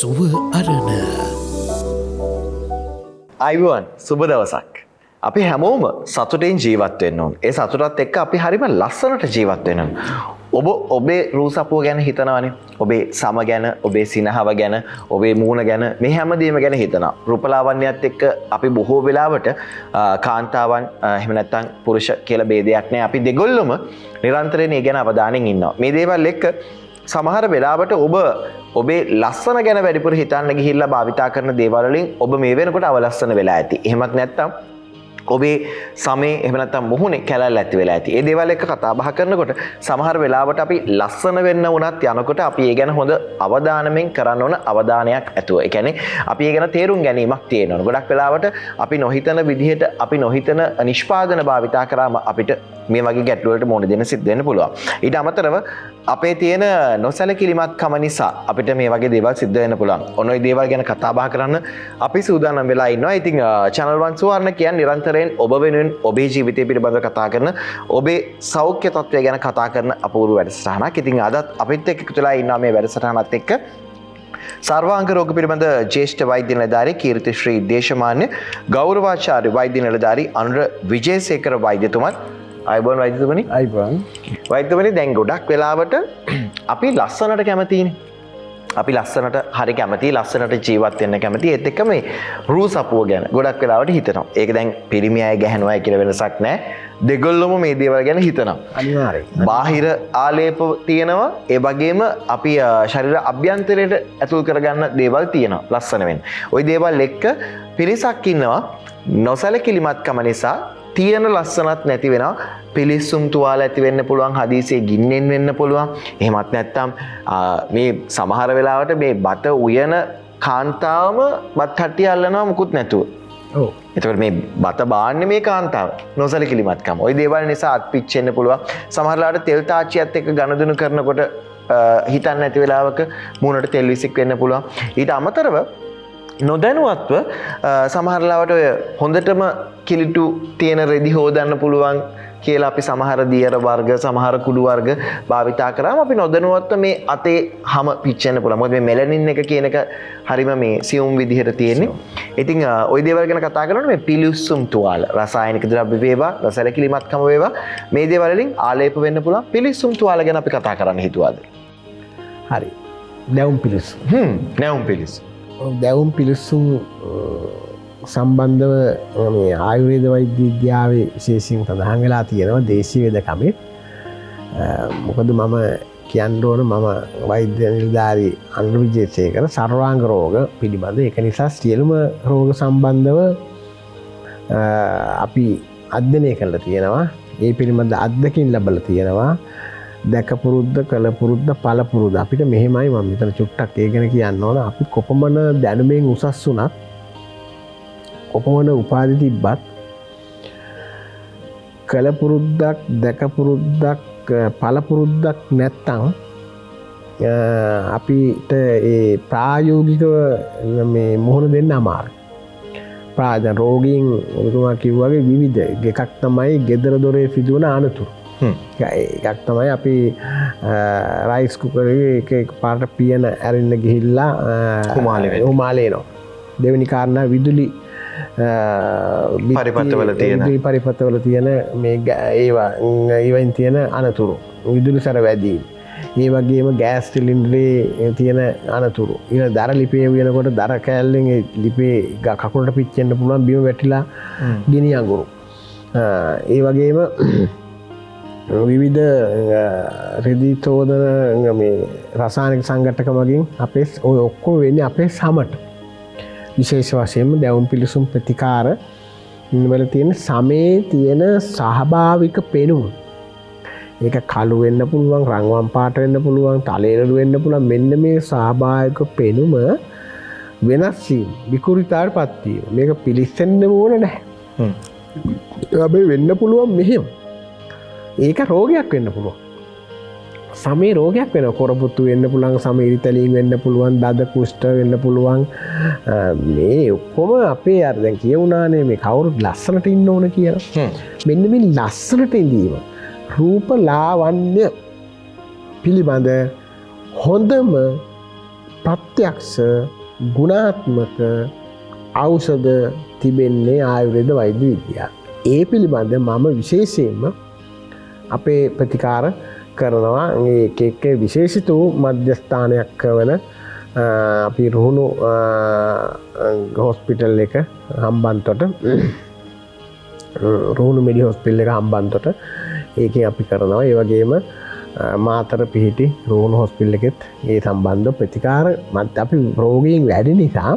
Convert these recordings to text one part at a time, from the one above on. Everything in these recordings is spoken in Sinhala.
සුව අරණ අයිබෝන් සුබ දවසක්. අපි හැමෝම සතුටින් ජීවත් වෙන්න ඕන. ඒ සතුටත් එක්ක අපි හරිම ලස්සනට ජීවත් වෙන්න ඕන. ඔබ ඔබේ රූසපුව ගැන හිතනවනේ. ඔබේ සම ගැන, ඔබේ සිනහව ගැන, ඔබේ මූණ ගැන, මේ හැමදේම ගැන හිතනවා. රූපලාවන්‍යයත් එක්ක අපි බොහෝ වෙලාවට කාන්තාවන් එහෙම නැත්නම් පුරුෂ කියලා ભેදයක් නැහැ. අපි දෙගොල්ලොම නිරන්තරයෙන් ඒ ගැන අවධානයෙන් ඉන්නවා. මේ දේවල් එක්ක සමහර වෙලාවට ඔබ ඔබේ ලස්සන ගැන වැඩිපුර හිතන්න ගිහිල්ලා භාවිතා කරන දේවල් වලින් ඔබ මේ වෙනකොට අවලස්සන වෙලා ඇති. එහෙමත් නැත්නම් ඔබේ සමේ එහෙම නැත්නම් මුහුණේ කැලැල් ඇති වෙලා ඇති. ඒ දේවල් එක්ක කතා බහ කරනකොට සමහර වෙලාවට අපි ලස්සන වෙන්න උනත් යනකොට අපි ඒ ගැන හොඳ අවධානයෙන් කරන්න ඕන අවධානයක් ඇතුව. ඒ කියන්නේ අපි ඒ ගැන තේරුම් ගැනීමක් තියෙන්න ඕන. ගොඩක් වෙලාවට අපි නොහිතන විදිහට අපි නොහිතන නිෂ්පාදන භාවිතා කරාම අපිට මේ වගේ ගැටලු වලට මුහුණ දෙන්න සිද්ධ වෙන්න පුළුවන්. ඊට අමතරව අපේ තියෙන නොසැලකිලිමත්කම නිසා අපිට මේ වගේ දේවල් සිද්ධ වෙන්න පුළුවන්. ඔන්න ඔය දේවල් ගැන කතා බහ කරන්න අපි සූදානම් වෙලා ඉන්නවා. ඉතින් channel 1 සුවර්ණ කියන්නේ නිරන්තරයෙන් ඔබ වෙනුවෙන් ඔබේ ජීවිතය පිළිබඳව කතා කරන, ඔබේ සෞඛ්‍ය තත්ත්වය ගැන කතා කරන අපූර්ව වැඩසටහනක්. ඉතින් අදත් අපිත් එක්ක එකතු වෙලා ඉන්නවා මේ වැඩසටහනත් එක්ක සර්වාංග රෝග පිළිබඳ ජ්‍යෙෂ්ඨ වෛද්‍ය නිලධාරී කීර්තිශ්‍රී දේශමාන්‍ය ගෞරවාචාර්ය වෛද්‍ය නිලධාරී අනුර විජේසේකර වෛද්‍යතුමත්. අයිබෝන් වෛද්‍යතුමනි. අයිබෝන්. වෛද්‍යතුමනි, දැන් ගොඩක් වෙලාවට අපි ලස්සනට කැමතිනේ. අපි ලස්සනට හරි කැමති, ලස්සනට ජීවත් වෙන්න කැමති. ඒත් එක්ක මේ රූසපුව ගැන ගොඩක් වෙලාවට හිතනවා. ඒක දැන් පිරිමි අය ගැහනවා කියලා වෙනසක් නැහැ. දෙගොල්ලොම මේ දේවල් ගැන හිතනවා. අනිවාර්යයෙන්. බාහිර ආලේප තියෙනවා. ඒ වගේම අපි ශරීර අභ්‍යන්තරයට ඇතුල් කරගන්න දේවල් තියෙනවා ලස්සන වෙන්න. ওই දේවල් එක්ක පිරිසක් ඉන්නවා නොසැලකිලිමත්කම නිසා තියෙන ලස්සනත් නැති වෙනවා. පිලිස්සුම් තුවාල ඇති වෙන්න පුළුවන්, හදිසියේ ගින්නෙන් වෙන්න පුළුවන්. එහෙමත් නැත්නම් මේ සමහර වෙලාවට මේ බත උයන කාන්තාවම බත් හට්ටිය අල්ලනවා මුකුත් නැතුව. ඔව්. එතකොට මේ බත බාන්නේ මේ කාන්තාව නොසලකිලිමත්කම. ওই දේවල් නිසා අත් පිච්චෙන්න පුළුවන්. සමහර වෙලාවට තෙල් තාච්චියත් එක්ක ගනුදෙනු කරනකොට හිතන්න නැති වෙලාවක මූණට තෙල් විසික් වෙන්න පුළුවන්. ඊට අමතරව නොදැනුවත්ව සමහර ලාවට ඔය හොඳටම කිලිටු තියෙන රෙදි හොදන්න පුළුවන් කියලා අපි සමහර දියර වර්ග, සමහර කුඩු වර්ග භාවිතා කරාම අපි නොදැනුවත්ව මේ අතේ හැම පිච්චෙන්න පුළුවන්. මොකද මේ මෙලනින් එක කියන එක හරිම මේ සියුම් විදිහට තියෙන්නේ. ඉතින් ওই දේවල් ගැන කතා කරනකොට මේ පිලිස්සුම් තුවාල, රසායනික ද්‍රව්‍ය වේවා, නොසැලකිලිමත්කම වේවා, මේ දේවල් වලින් ආලේප වෙන්න පුළුවන් පිලිස්සුම් තුවාල ගැන අපි කතා කරන්න හිතුවාද? හරි. දැවුම් පිලිස්සුම්. නැවුම් පිලිස්සුම්. දැවුම් පිලිස්සුම් සම්බන්ධව මේ ආයුර්වේද වෛද්‍ය විද්‍යාවේ විශේෂයෙන් සඳහන් වෙලා තියෙනවා දේශීය වෙදකමේ. මොකද මම කියන්න ඕන මම වෛද්‍ය නිලධාරී අනුර විජේසේකර සර්වාංග රෝග පිළිබඳ. ඒක නිසා සියලුම රෝග සම්බන්ධව අපි අධ්‍යයනය කරලා තියෙනවා. ඒ පිළිබඳ අත්දැකීම් ලැබලා තියෙනවා. දැකපුරුද්ද, කළපුරුද්ද, පළපුරුද්ද. අපිට මෙහෙමයි මම මෙතන චුට්ටක් ඒ ගැන කියන්න ඕන. අපි කොපමණ දැනුමෙන් උසස් වුණත්, කොපමණ උපාධි තිබ්බත්, කළපුරුද්දක්, දැකපුරුද්දක්, පළපුරුද්දක් නැත්තම් අපිට ඒ ප්‍රායෝගිකව මේ මුහුණ දෙන්න අමාරුයි. ප්‍රායෝගික රෝගීන් ඔබතුමා කිව්වාගේ විවිධ එකක් තමයි ගෙදර දොරේ සිදුවන අනතුරු. එකක් තමයි අපි රයිස් කුකරේ එක පාට පියන ඇරෙන්න ගිහිල්ලා උමාලේනවා. දෙවෙනි කාරණා විදුලි පරිපත්වල තියෙන මේ ඒවයින් තියෙන අනතුරු, විදුලි සැර වැදීම. ඒ වගේම ගෑස් සිලින්ඩරේ තියෙන අනතුරු. ඊළ දර ලිපේ වෙනකොට දර කෑල්ලෙන් ලිපේ කකුලට පිච්චෙන්න පුළුවන්, බිම වැටිලා ගිනි අඟුරු. ඒ වගේම විවිධ රෙදි චෝදන මේ රසායනික සංඝටක මගින් අපේ ඔය ඔක්කොම වෙන්නේ අපේ සමට. විශේෂ වශයෙන්ම දැවුම් පිලිසුම් ප්‍රතිකාර වල තියෙන සමේ තියෙන සහභාවික පෙනුම. ඒක කළු වෙන්න පුළුවන්, රන්වන් පාට වෙන්න පුළුවන්, තලෙලු වෙන්න පුළුවන්. මෙන්න මේ සහභාවික පෙනුම වෙනස් වීම, විකෘතිතාවටපත් වීම. මේක පිලිස්සෙන්න ඕන නැහැ. හැබැයි වෙන්න පුළුවන් මෙහෙම. ඒක රෝගයක් වෙන්න පුළුවන්. සමේ රෝගයක් වෙන කොරපුත්තු වෙන්න පුළුවන්, සමේ ඉරිතැලීම් වෙන්න පුළුවන්, දද කුෂ්ඨ වෙන්න පුළුවන්. මේ ඔක්කොම අපේ අර දැන් කියුණානේ මේ කවුරුත් ලස්සනට ඉන්න ඕන කියලා. මෙන්න මේ ලස්සනට ඉඳීම, රූප ලාවන්‍ය පිළිබඳ හොඳම ප්‍රත්‍යක්ෂ ගුණාත්මක ඖෂධ තිබෙන්නේ ආයුර්වේද වෛද්‍ය විද්‍යාව. ඒ පිළිබඳ මම විශේෂයෙන්ම අපේ ප්‍රතිකාර කරනවා. එක විශේෂිත වූ මධ්‍යස්ථානයක් වන අපි රුහුණු හොස්පිටල් එක හම්බන්තොට රුහුණු මෙඩි හොස්පිටල් එක හම්බන්තොට ඒකෙන් අපි කරනවා. ඒ වගේම මාතර පිහිටි රුහුණු හොස්පිටල් එකෙත් ඒ සම්බන්ධ ප්‍රතිකාර අපි රෝගීන් වැඩි නිසා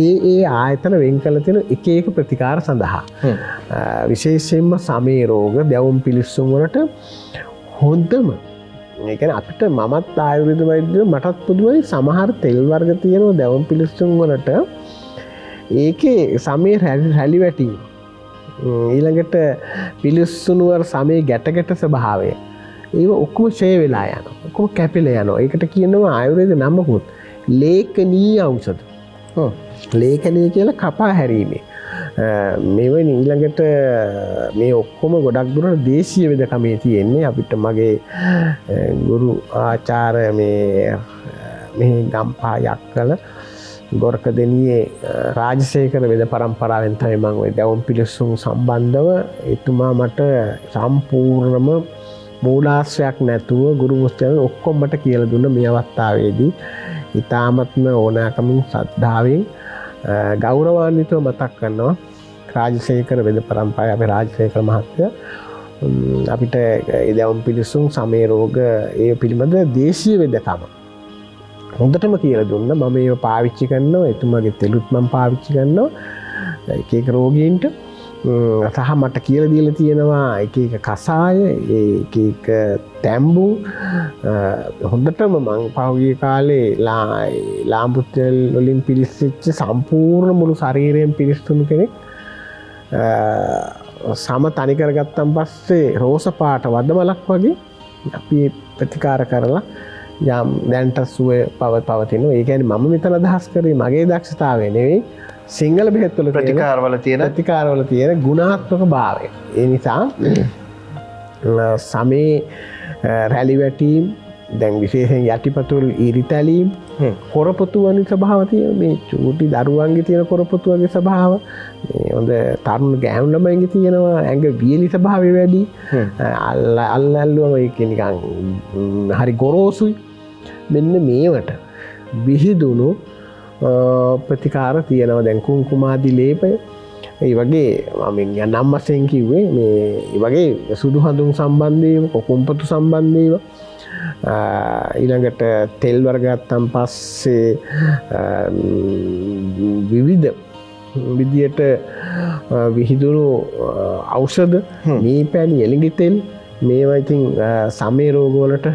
ඒ ආයතන වෙන් කළ තියෙන එක එක ප්‍රතිකාර සඳහා විශේෂයෙන්ම සමේ රෝග දැවුම් පිලිස්සුම් වලට හොඳම ඒ කියන්නේ අපිට මමත් ආයුර්වේද වෛද්‍යව මටත් පුදුමයි සමහර තෙල් වර්ග තියෙනවා දැවුම් පිලිස්සුම් වලට ඒකේ සමේ රැලි වැටීම ඊළඟට පිලිස්සුණු වල සමේ ගැට ස්වභාවය ඒව ඔක්කොම ෂේ වෙලා යනවා ඔක්කොම කැපිලා යනවා. ඒකට කියනවා ආයුර්වේද නමකුත් ලේඛනීය ඖෂධ. ලේඛනීය කියලා කපා හැරීමේ මෙවැනි ඊළඟට මේ ඔක්කොම ගොඩක් දුරට දේශීය වෙදකමේ තියෙන්නේ. අපිට මගේ ගුරු ආචාර්ය මේ ගම්පහ යක්කල ගොරක දෙනියේ රාජසේකර වෙද පරම්පරාවෙන් තමයි මම ওই දැවුම් පිලිස්සුම් සම්බන්ධව එතුමා මට සම්පූර්ණම මූලාශ්‍රයක් නැතුව ගුරු මුස්තයන් ඔක්කොම මට කියලා දුන්න මේ අවස්ථාවේදී ඉතාමත්ම ඕනෑකමින් ශ්‍රද්ධාවෙන් ගෞරවාන්විතව මතක් කරනවා රාජසේකර වෙද පරම්පරාවේ අපේ රාජසේකර මහත්තයා අපිට දැවුම් පිලිස්සුම් සමේ රෝග ඒ පිළිබඳ දේශීය වෙදකම හොඳටම කියලා දුන්න. මම ඒව පාවිච්චි කරනවා. එතුමාගේ තෙලුත් මම පාවිච්චි කරනවා එක එක රෝගීන්ට. සහ මට කියලා දීලා තියෙනවා එක එක කසාය එක එක තැම්බු හොඳටම මං පහුගිය කාලේ ලාම්පු තෙල් වලින් පිරිසිච්ච සම්පූර්ණ මුළු ශරීරයෙන් පිරිස්සුණු කෙනෙක් සම තනි කරගත්තන් පස්සේ රෝස පාට වදමලක් වගේ අපි ප්‍රතිකාර කරලා යම් දැන්ට සුවය පවතිනවා. ඒ කියන්නේ මම මෙතන අදහස් කරේ මගේ දක්ෂතාවය නෙවෙයි සිංහල බෙහෙත්වල ප්‍රතිකාරවල තියෙන ගුණාත්මක භාවය. ඒ නිසා සමේ රැලි වැටීම් දැන් විශේෂයෙන් යටිපතුල් ඉරිතැලීම් කොරපොතු වගේ ස්වභාව තියෙන මේ චූටි දරුවන්ගේ තියෙන කොරපොතු වගේ ස්වභාව මේ හොඳ තරුණ ගෑනු ළමයින්ගේ තියෙනවා ඇඟ වියලි ස්වභාවය වැඩි අල්ලල්ලුවම ඒක නිකන් හරි ගොරෝසුයි. මෙන්න මේවට විහිදුණු ප්‍රතිකාර තියෙනවා. දැන් කුංකුමාදි ලේපය ඒ වගේ මම නම් වශයෙන් කිව්වේ මේ වගේ සුදු හඳුන් සම්බන්ධීව කොකුම්පතු සම්බන්ධීව ඊළඟට තෙල් වර්ග ගත්තන් පස්සේ විවිධ විදියට විහිදුණු ඖෂධ මේ පැණි එළඟි තෙල් මේවා ඉතින් සමේ රෝග වලට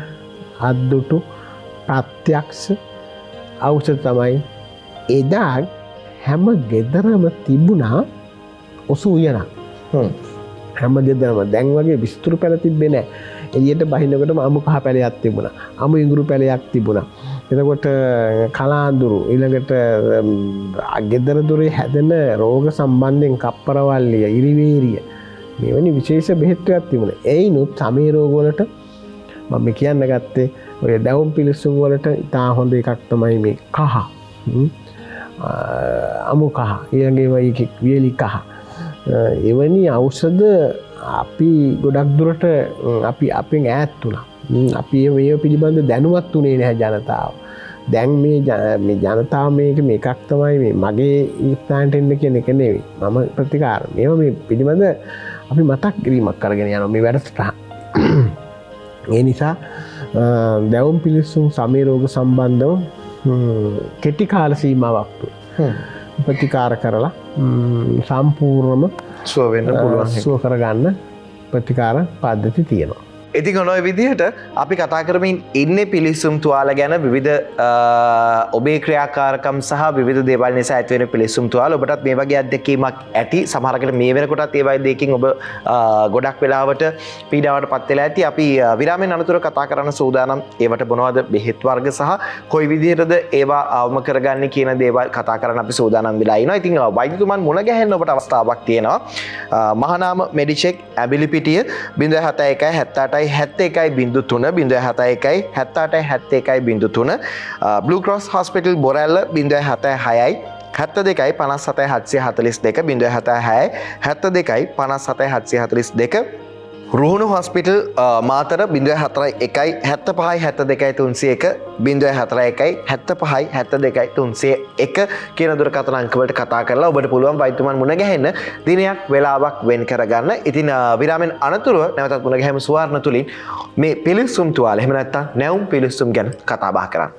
අද්දුටු ප්‍රත්‍යක්ෂ ඖෂධ තමයි. එදා හැම ගෙදරම තිබුණා ඔසු උයනක්. හැම ගෙදරම දැන් වගේ විස්තර පැල තිබ්බේ නැහැ. එළියට බහිනකොටම අමු කහ පැලයක් තිබුණා. අමු ඉඟුරු පැලයක් තිබුණා. එතකොට කලාඳුරු ඊළඟට ගෙදර දොරේ හැදෙන රෝග සම්බන්ධයෙන් කප්පරවල්ලිය, ඉරිවේරිය මෙවැනි විශේෂ බෙහෙත් ටිකක් තිබුණා. ඒයිනුත් සමේ රෝග වලට මම කියන්න ගත්තේ ඔය දැවුම් පිලිස්සුම් වලට ඉතා හොඳ එකක් තමයි මේ කහ. අමු කහ ඊළඟේ වියලි කහ එවැනි ඖෂධ අපි ගොඩක් දුරට අපි අපෙන් ඈත් වුණා. අපි මේ පිළිබඳ දැනුවත් උනේ නැහැ ජනතාව. දැන් මේ ජනතාව මේකක් තමයි මේ මගේ ස්ථානට එන්න කියන එක නෙවෙයි. මම ප්‍රතිකාර මේවා මේ පිළිබඳ අපි මතක් කිරීමක් කරගෙන යනවා මේ වැඩසටහන. ඒ නිසා දැවුම් පිලිස්සුම් සමේ රෝග සම්බන්ධව කෙටි කාල සීමාවක් තුළ ප්‍රතිකාර කරලා සම්පූර්ණම සුව කරගන්න ප්‍රතිකාර පද්ධති තියෙනවා. ඉතින් ඔය විදිහට අපි කතා කරමින් ඉන්නේ පිලිස්සුම් තුවාල ගැන විවිධ ඔබේ ක්‍රියාකාරකම් සහ විවිධ දේවල් නිසා ඇතිවෙන පිලිස්සුම් තුවාල. ඔබටත් මේ වගේ අත්දැකීමක් ඇති. සමහරකට මේ වෙනකොටත් ඒ වගේ දෙයකින් ඔබ ගොඩක් වෙලාවට පීඩාවට පත් වෙලා ඇති. අපි විරාමයෙන් අනතුරු කතා කරන්න සූදානම්. ඒවට මොනවද බෙහෙත් වර්ග සහ කොයි විදිහටද ඒවා අවම කරගන්නේ කියන දේවල් කතා කරන්න අපි සූදානම් වෙලා ඉනවා. ඉතින් වෛද්‍යතුමන් මුණ ගැහෙන්න ඔබට අවස්ථාවක් තියෙනවා. Mahanama Medicheck Embilipitiya 071 78 0771 071 Blue Cross Hospital Borella 076 72 57 742 076 72 57 742 Ruhunu hospital Matara 04 1 75 72 301 04 1 75 72 301 කියන දුරකථන අංකවලට කතා කරලා ඔබට පුළුවන් වෛද්‍යතුමන් මුණ ගැහෙන්න දිනයක් වෙලාවක් වෙන් කරගන්න. ඉතින් විරාමෙන් අනතුරුව නැවතත් මුණ ගැහිම සුවර්ණ තුලින් මේ පිලිසුම් තුවාල එහෙම නැත්නම් නැවුම් පිලිසුම් ගැන කතා බහ කරන්න.